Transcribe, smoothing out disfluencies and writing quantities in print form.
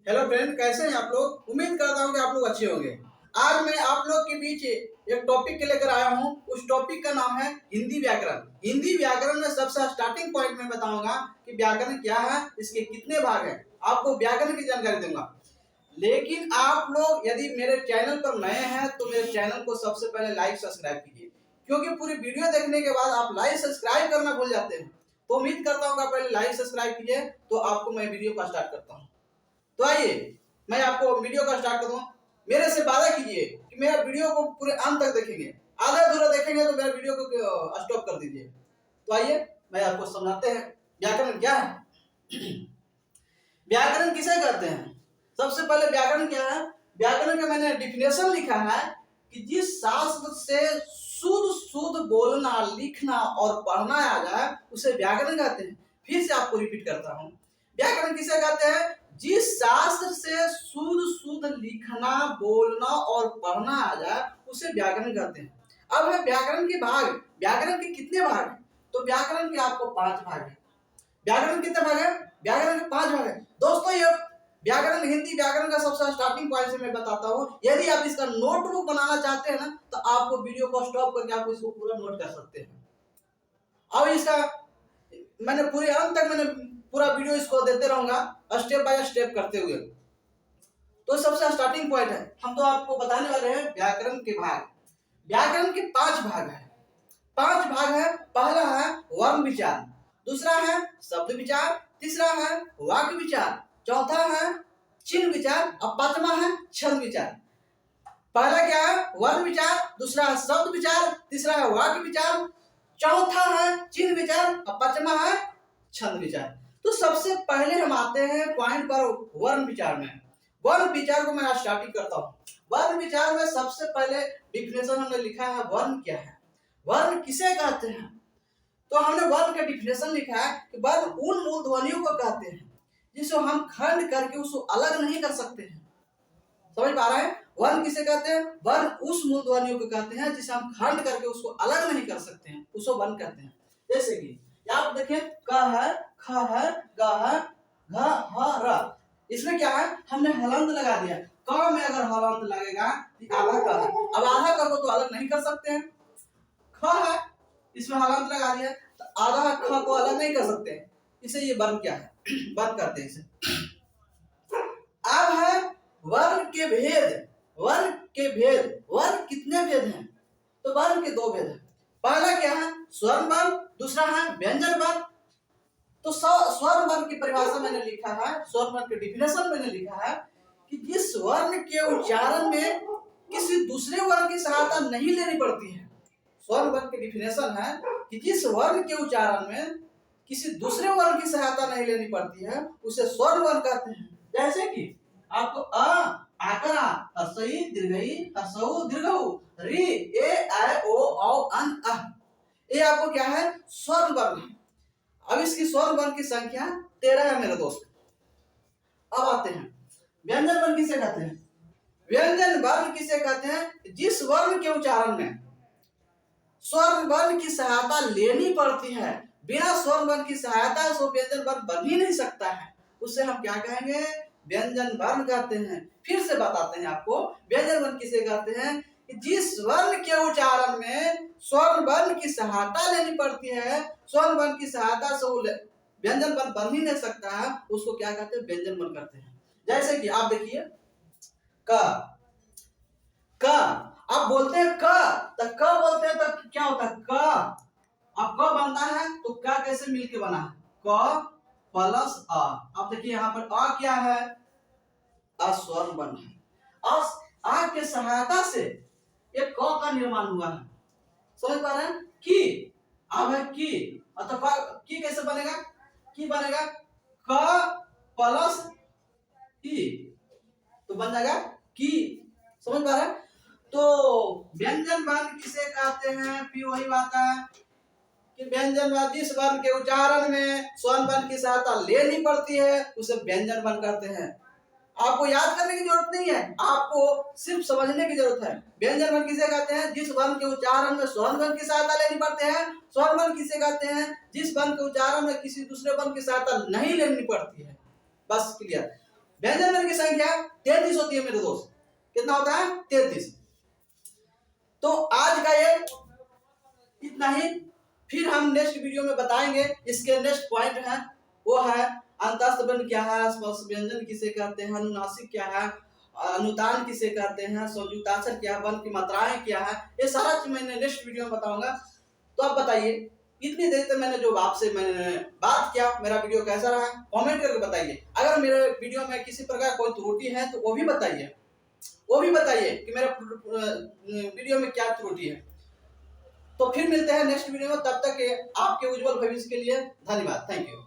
Hello friend, कैसे हैं आप लोग। उम्मीद करता हूं कि आप लोग अच्छे होंगे। आज मैं आप लोग के बीच एक टॉपिक के लेकर आया हूं। उस टॉपिक का नाम है हिंदी व्याकरण। हिंदी व्याकरण में सबसे स्टार्टिंग पॉइंट में बताऊंगा कि व्याकरण क्या है, इसके कितने भाग हैं, आपको व्याकरण की जानकारी दूंगा। लेकिन आप लोग यदि मेरे चैनल पर नए हैं तो मेरे चैनल को सबसे पहले लाइक सब्सक्राइब कीजिए, क्योंकि पूरी वीडियो देखने के बाद आप लाइक सब्सक्राइब करना भूल जाते हैं। तो उम्मीद करता हूँ कि आप पहले लाइक सब्सक्राइब कीजिए। तो आपको मैं वीडियो का स्टार्ट करता हूँ। तो आइए मैं आपको वीडियो का स्टार्ट करूँ। मेरे से वादा कीजिए कि मेरा वीडियो को पूरे अंत तक देखेंगे। आधा अधूरा देखेंगे तो मेरा वीडियो को स्टॉप कर दीजिए। तो आइए मैं आपको समझाते हैं व्याकरण क्या है। व्याकरण किसे कहते हैं। सबसे पहले व्याकरण क्या है। व्याकरण का मैंने डिफिनेशन लिखा है कि जिस शास्त्र से शुद्ध शुद्ध बोलना, लिखना और पढ़ना आ जाए उसे व्याकरण कहते हैं। फिर से आपको रिपीट करता हूँ, व्याकरण किसे कहते हैं। जिस शास्त्र से शुद्ध शुद्ध लिखना, बोलना और पढ़ना आ जाए उसे व्याकरण कहते हैं। अब है व्याकरण के भाग। व्याकरण के कितने भाग हैं, तो व्याकरण के आपको 5 भाग हैं। व्याकरण कितने भाग है, व्याकरण के 5 भाग है दोस्तों। ये व्याकरण, हिंदी व्याकरण का सबसे स्टार्टिंग पॉइंट से मैं बताता हूँ। यदि आप इसका नोटबुक बनाना चाहते हैं ना तो आपको वीडियो को स्टॉप करके आप इसको पूरा नोट कर सकते हैं। अब इसका मैंने पूरे अंत तक मैंने पूरा वीडियो इसको देते रहूंगा स्टेप बाय स्टेप करते हुए। तो सबसे स्टार्टिंग पॉइंट है, हम तो आपको बताने वाले हैं व्याकरण के भाग। व्याकरण के 5 भाग है। 5 भाग है। पहला है वर्ण विचार, दूसरा है शब्द विचार, तीसरा है वाक्य विचार, चौथा है चिन्ह विचार और पांचवा है छंद विचार। पहला क्या है, वर्ण विचार, दूसरा है शब्द विचार, तीसरा है वाक्य विचार, चौथा है चिन्ह विचार और पांचवा है छंद विचार। तो सबसे पहले हम आते हैं पॉइंट पर वर्ण विचार में। वर्ण विचार को मैं स्टार्टिंग करता हूँ। वर्ण विचार में सबसे पहले डिफिनेशन हमने लिखा है वर्ण क्या है, वर्ण किसे कहते हैं। तो हमने वर्ण का डिफिनेशन लिखा है कि वर्ण उन मूल ध्वनियों को कहते हैं जिसे हम खंड करके उसको अलग नहीं कर सकते हैं। समझ पा रहे हैं, वर्ण किसे कहते हैं। वर्ण उस मूल ध्वनियों को कहते हैं जिसे हम खंड करके उसको अलग नहीं कर सकते हैं, उसको वर्ण कहते हैं। जैसे कि आप देखें, क है, ख है, ग है, घ, ह, र। इसमें क्या है, हमने हलंत लगा दिया। क में अगर हलंत लगेगा तो आधा क है। अब आधा क को तो अलग नहीं कर सकते हैं। ख है, इसमें हलंत लगा दिया तो आधा ख को अलग नहीं कर सकते हैं। इसे ये वर्ण क्या है, वर्ण करते हैं इसे। अब है वर्ण के भेद। वर्ण के भेद, वर्ण कितने भेद हैं, तो वर्ण के 2 भेद हैं। पहला क्या है, स्वर्ण वर्ण, दूसरा है व्यंजन वर्ण। तो स्वर्ण वर्ण की परिभाषा मैंने लिखा है, स्वर्ण वर्ण के डिफिनेशन मैंने लिखा है कि जिस वर्ण के उच्चारण में किसी दूसरे वर्ण की सहायता नहीं लेनी पड़ती है। स्वर्ण वर्ण के डिफिनेशन है कि जिस वर्ण के उच्चारण में किसी दूसरे वर्ण की सहायता नहीं लेनी पड़ती है उसे स्वर्ण वर्ण कहते हैं। जैसे कि आपको आकरा, असई, दीर्घई, असौ, दीर्घऊ, री, ए, ऐ, ओ, औ, अन, अह। ये आपको क्या है, स्वर्ण वर्ण है। अब इसकी स्वर्ण वर्ण की संख्या 13 है मेरे दोस्त। अब आते हैं व्यंजन वर्ण किसे कहते हैं। व्यंजन वर्ण किसे कहते हैं, जिस वर्ण के उच्चारण में स्वर्ण वर्ण की सहायता लेनी पड़ती है। बिना स्वर्ण वर्ण की सहायता से व्यंजन वर्ण बन ही नहीं सकता है, उससे हम क्या कहेंगे, व्यंजन वर्ण कहते हैं। फिर से बताते हैं आपको, व्यंजन वर्ण किसे कहते हैं, जिस वर्ण के उच्चारण में स्वर्ण वर्ण की सहायता लेनी पड़ती है, स्वर्ण वर्ण की सहायता से वो व्यंजन वर्ण बन ही नहीं सकता है, उसको क्या कहते हैं, व्यंजन वर्ण कहते हैं। जैसे कि आप देखिए, क क आप बोलते हैं क, तो क बोलते हैं तो क्या होता है, क। अब क बनता है तो क कैसे मिलके बना है, क प्लस अ। अब देखिए यहाँ पर अ क्या है, अस्वर्ण वर्ण है। आ के सहायता से एक क का निर्माण हुआ है। समझ पा रहे हैं, की। अब है की, तो की कैसे बनेगा, की बनेगा क प्लस ई, तो बन जाएगा की। समझ पा रहे हैं। तो व्यंजन वर्ण किसे कहते हैं, फिर वही बात है कि व्यंजन वर्ण जिस वर्ण के उच्चारण में स्वर्ण वर्ण की सहायता लेनी पड़ती है उसे व्यंजन वर्ण कहते हैं। आपको याद करने की जरूरत नहीं है, आपको सिर्फ समझने की जरूरत है। व्यंजन वर्ण किसे कहते हैं, जिस वर्ण के उच्चारण में स्वर्ण वर्ण की सहायता लेनी पड़ती है। स्वर्ण वर्ण किसे कहते हैं, जिस वर्ण के उच्चारण में किसी दूसरे वर्ण की सहायता नहीं लेनी पड़ती है। बस क्लियर। व्यंजन वर्ण की संख्या 33 होती है मेरे दोस्त। कितना होता है? 33। तो आज का ये इतना ही। फिर हम नेक्स्ट वीडियो में बताएंगे इसके नेक्स्ट पॉइंट है, वो है अंतस्थ वर्ण क्या है, स्पर्श व्यंजन किसे कहते हैं, अनुनासिक क्या है, अनुतान किसे कहते हैं, संयुक्ताक्षर क्या है, वर्ण की मात्राएं क्या है, ये सारा चीज मैंने नेक्स्ट वीडियो में बताऊंगा। तो आप बताइए, इतनी देर तक मैंने जो आपसे मैंने बात किया, मेरा वीडियो कैसा रहा कमेंट करके बताइए। अगर मेरे वीडियो में किसी प्रकार कोई त्रुटि है तो वो भी बताइए, कि मेरा वीडियो में क्या त्रुटि है। तो फिर मिलते हैं नेक्स्ट वीडियो में, तब तक आपके उज्जवल भविष्य के लिए धन्यवाद। Thank you.